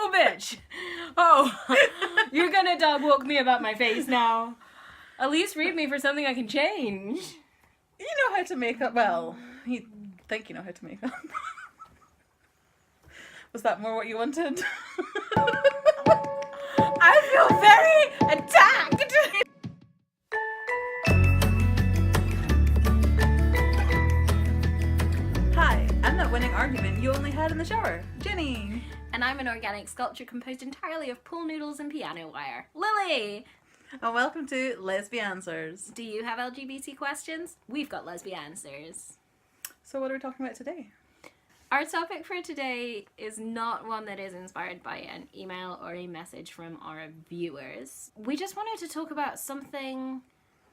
a bitch. Oh, you're gonna dog walk me about my face now. At least read me for something I can change. You know how to make up. Well, you think you know how to make up. Was that more what you wanted? I feel very attacked. Hi, I'm that winning argument you only had in the shower, Jenny. And I'm an organic sculpture composed entirely of pool noodles and piano wire, Lily. And welcome to Lesbianswers. Do you have LGBT questions? We've got Lesbianswers. So what are we talking about today? Our topic for today is not one that is inspired by an email or a message from our viewers. We just wanted to talk about something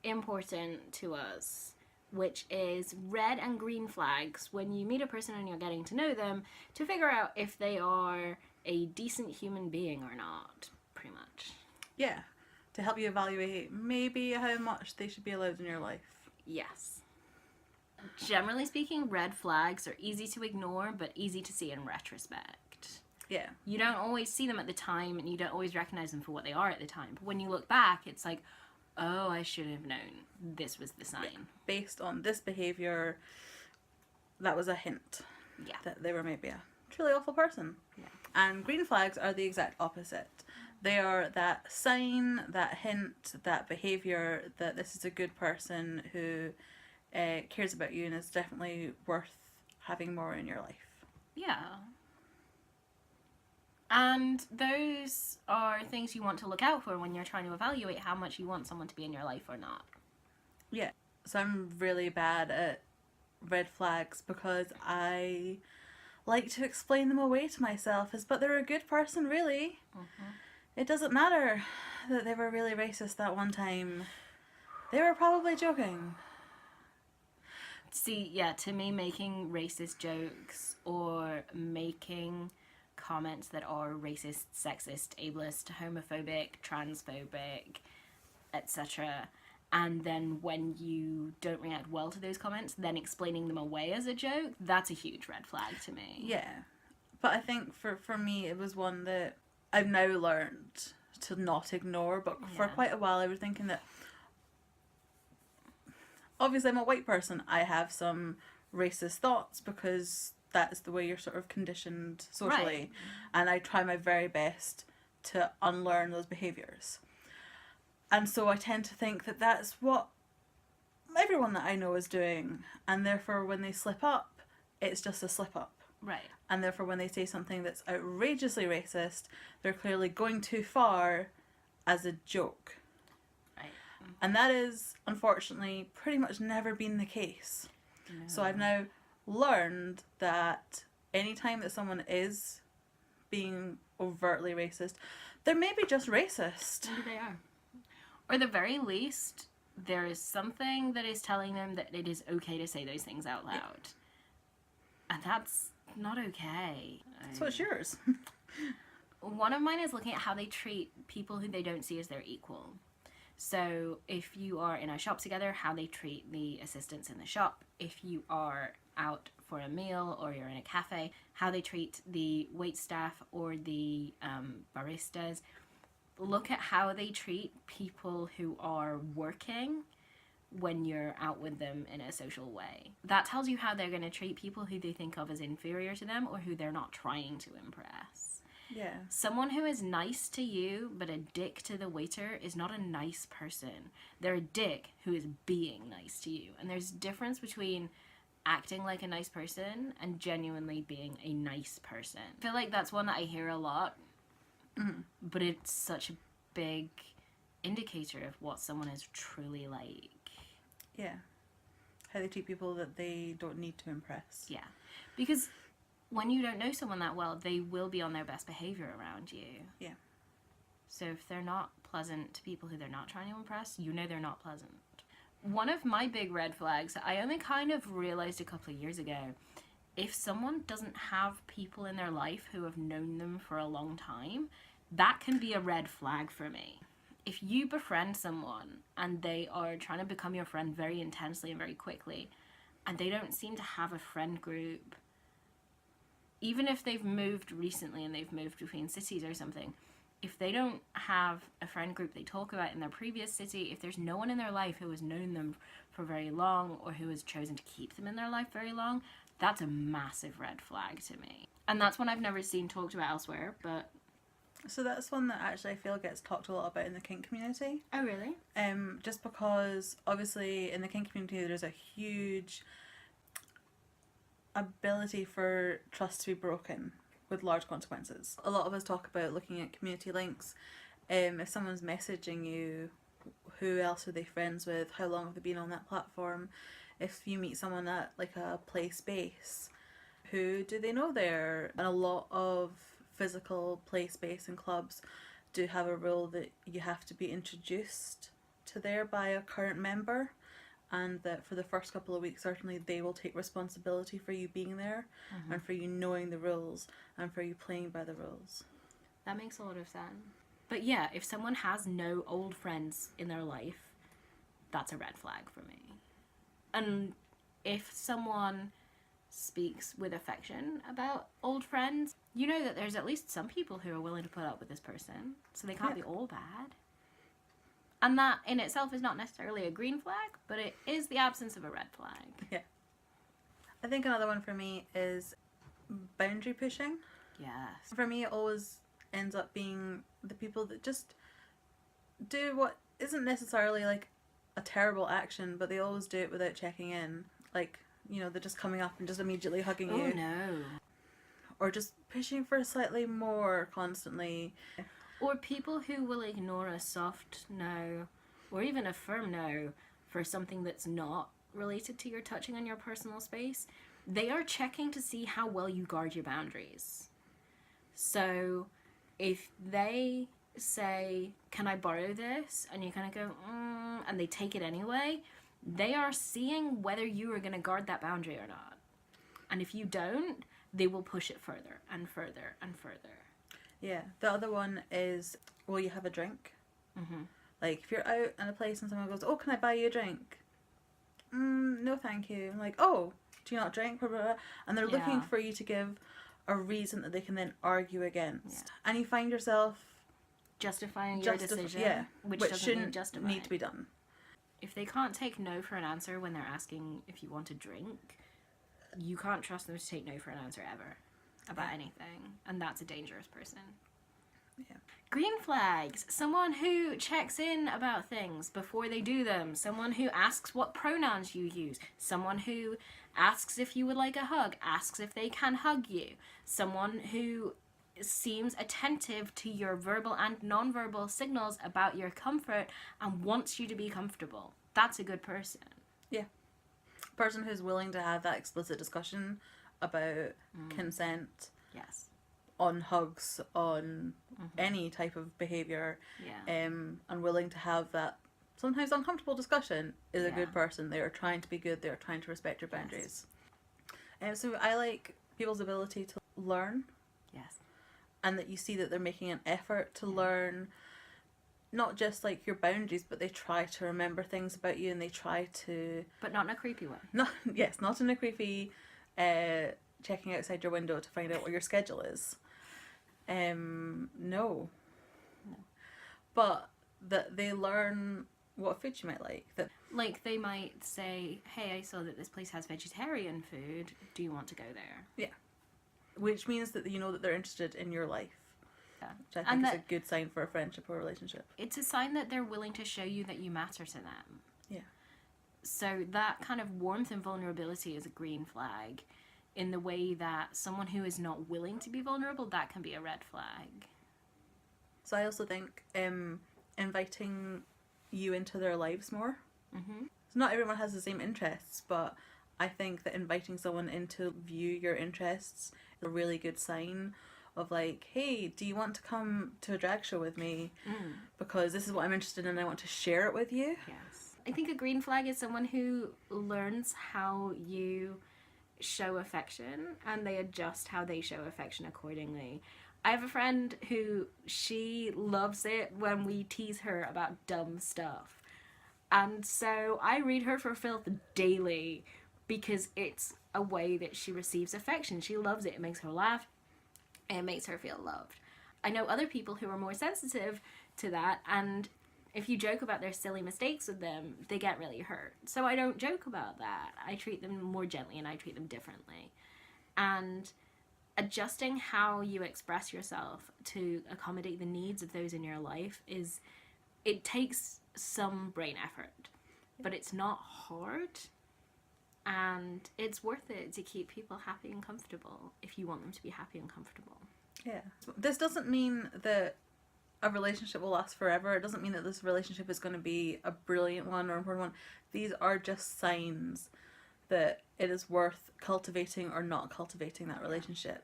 important to us, which is red and green flags when you meet a person and you're getting to know them to figure out if they are a decent human being or not, pretty much. Yeah, to help you evaluate maybe how much they should be allowed in your life. Yes. Generally speaking, red flags are easy to ignore, but easy to see in retrospect. Yeah. You don't always see them at the time, and you don't always recognize them for what they are at the time. But when you look back, it's like, oh, I should have known this was the sign. Yeah. Based on this behaviour, that was a hint. Yeah. That they were maybe a truly awful person. Yeah. And green flags are the exact opposite. They are that sign, that hint, that behaviour that this is a good person who cares about you and is definitely worth having more in your life. Yeah. And those are things you want to look out for when you're trying to evaluate how much you want someone to be in your life or not. Yeah. So I'm really bad at red flags because I like to explain them away to myself as, but they're a good person, really. Mm-hmm. It doesn't matter that they were really racist that one time. They were probably joking. See, yeah, to me, making racist jokes or making comments that are racist, sexist, ableist, homophobic, transphobic, etc., and then when you don't react well to those comments, then explaining them away as a joke, that's a huge red flag to me. Yeah. But I think for me, it was one that I've now learned to not ignore, but for quite a while I was thinking that obviously I'm a white person. I have some racist thoughts because that's the way you're sort of conditioned socially. Right. And I try my very best to unlearn those behaviours. And so I tend to think that that's what everyone that I know is doing. And therefore when they slip up, it's just a slip up. Right. And therefore when they say something that's outrageously racist, they're clearly going too far as a joke. And that is, unfortunately, pretty much never been the case. No. So I've now learned that anytime that someone is being overtly racist, they're maybe just racist. Maybe they are. Or at the very least, there is something that is telling them that it is okay to say those things out loud. Yeah. And that's not okay. So what's yours? One of mine is looking at how they treat people who they don't see as their equal. So if you are in a shop together, how they treat the assistants in the shop. If you are out for a meal or you're in a cafe, how they treat the wait staff or the baristas. Look at how they treat people who are working when you're out with them in a social way. That tells you how they're going to treat people who they think of as inferior to them or who they're not trying to impress. Yeah. Someone who is nice to you but a dick to the waiter is not a nice person. They're a dick who is being nice to you. And there's a difference between acting like a nice person and genuinely being a nice person. I feel like that's one that I hear a lot, but it's such a big indicator of what someone is truly like. Yeah. How they treat people that they don't need to impress. Yeah. Because when you don't know someone that well, they will be on their best behavior around you. Yeah. So if they're not pleasant to people who they're not trying to impress, you know they're not pleasant. One of my big red flags that I only kind of realized a couple of years ago, if someone doesn't have people in their life who have known them for a long time, that can be a red flag for me. If you befriend someone and they are trying to become your friend very intensely and very quickly, and they don't seem to have a friend group even if they've moved recently and they've moved between cities or something, if they don't have a friend group they talk about in their previous city, if there's no one in their life who has known them for very long or who has chosen to keep them in their life very long, that's a massive red flag to me. And that's one I've never seen talked about elsewhere, but... So that's one that actually I feel gets talked a lot about in the kink community. Oh, really? Just because, obviously, in the kink community there's a huge ability for trust to be broken with large consequences. A lot of us talk about looking at community links. If someone's messaging you, who else are they friends with? How long have they been on that platform? If you meet someone at like a play space, who do they know there? And a lot of physical play space and clubs do have a rule that you have to be introduced to there by a current member, and that for the first couple of weeks certainly they will take responsibility for you being there, and for you knowing the rules and for you playing by the rules. That makes a lot of sense. But yeah, if someone has no old friends in their life, that's a red flag for me. And if someone speaks with affection about old friends, you know that there's at least some people who are willing to put up with this person, so they can't be all bad. And that in itself is not necessarily a green flag, but it is the absence of a red flag. Yeah. I think another one for me is boundary pushing. Yes. For me, it always ends up being the people that just do what isn't necessarily like a terrible action, but they always do it without checking in. Like, you know, they're just coming up and just immediately hugging you. Oh no. Or just pushing for slightly more constantly. Or people who will ignore a soft no, or even a firm no, for something that's not related to your touching on your personal space. They are checking to see how well you guard your boundaries. So if they say, can I borrow this? And you kind of go, and they take it anyway, they are seeing whether you are going to guard that boundary or not. And if you don't, they will push it further and further and further. Yeah. The other one is, will you have a drink? Mm-hmm. Like, if you're out in a place and someone goes, oh, can I buy you a drink? No, thank you. I'm like, oh, do you not drink? Blah, blah, blah. And they're looking for you to give a reason that they can then argue against. Yeah. And you find yourself justifying your decision, which shouldn't doesn't need to be done. If they can't take no for an answer when they're asking if you want a drink, you can't trust them to take no for an answer ever about anything, and that's a dangerous person. Yeah. Green flags: someone who checks in about things before they do them, someone who asks what pronouns you use, someone who asks if you would like a hug, asks if they can hug you, someone who seems attentive to your verbal and non-verbal signals about your comfort and wants you to be comfortable. That's a good person. Yeah. Person who's willing to have that explicit discussion about consent. Yes. On hugs, on any type of behaviour, and willing to have that sometimes uncomfortable discussion is a good person. They are trying to be good, they are trying to respect your boundaries. So I like people's ability to learn. Yes. And that you see that they're making an effort to learn not just like your boundaries, but they try to remember things about you and they try to... But not in a creepy way. Not in a creepy... checking outside your window to find out what your schedule is. No. But that they learn what food you might like. That like they might say, hey, I saw that this place has vegetarian food. Do you want to go there? Yeah. Which means that you know that they're interested in your life. Yeah. Which I think is a good sign for a friendship or a relationship. It's a sign that they're willing to show you that you matter to them. Yeah. So that kind of warmth and vulnerability is a green flag. In the way that someone who is not willing to be vulnerable, that can be a red flag. So I also think inviting you into their lives more. Mm-hmm. So not everyone has the same interests, but I think that inviting someone in to view your interests is a really good sign of like, hey, do you want to come to a drag show with me? Because this is what I'm interested in and I want to share it with you. Yes. I think a green flag is someone who learns how you show affection and they adjust how they show affection accordingly. I have a friend who she loves it when we tease her about dumb stuff. And so I read her for filth daily because it's a way that she receives affection. She loves it. It makes her laugh. It makes her feel loved. I know other people who are more sensitive to that, and if you joke about their silly mistakes with them, they get really hurt. So I don't joke about that. I treat them more gently and I treat them differently. And adjusting how you express yourself to accommodate the needs of those in your life it takes some brain effort, but it's not hard, and it's worth it to keep people happy and comfortable if you want them to be happy and comfortable. Yeah. This doesn't mean that a relationship will last forever. It doesn't mean that this relationship is going to be a brilliant one or important one. These are just signs that it is worth cultivating or not cultivating that relationship.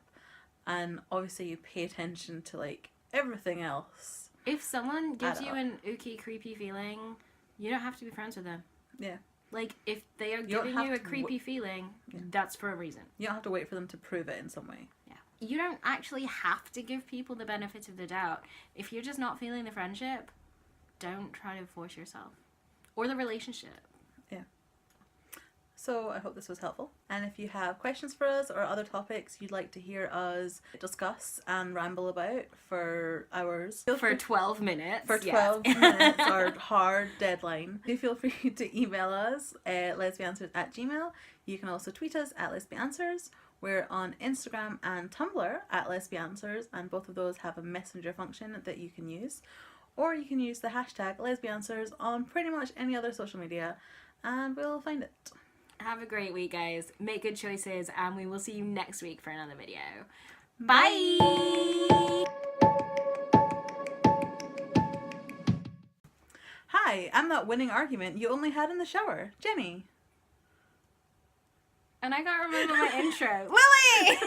And obviously you pay attention to like everything else. If someone gives you an ooky, creepy feeling, you don't have to be friends with them. Yeah. Like, if they are giving you a creepy feeling, that's for a reason. You don't have to wait for them to prove it in some way. Yeah. You don't actually have to give people the benefit of the doubt. If you're just not feeling the friendship, don't try to force yourself. Or the relationship. Yeah. So I hope this was helpful. And if you have questions for us or other topics you'd like to hear us discuss and ramble about for hours. For 12 minutes. For 12 minutes, our hard deadline. Do feel free to email us at lesbianswers@gmail.com. You can also tweet us at Lesbianswers. We're on Instagram and Tumblr at Lesbianswers, and both of those have a messenger function that you can use. Or you can use the hashtag Lesbianswers on pretty much any other social media, and we'll find it. Have a great week, guys. Make good choices, and we will see you next week for another video. Bye! Hi, I'm that winning argument you only had in the shower. Jenny. And I can't remember my intro. Lilly!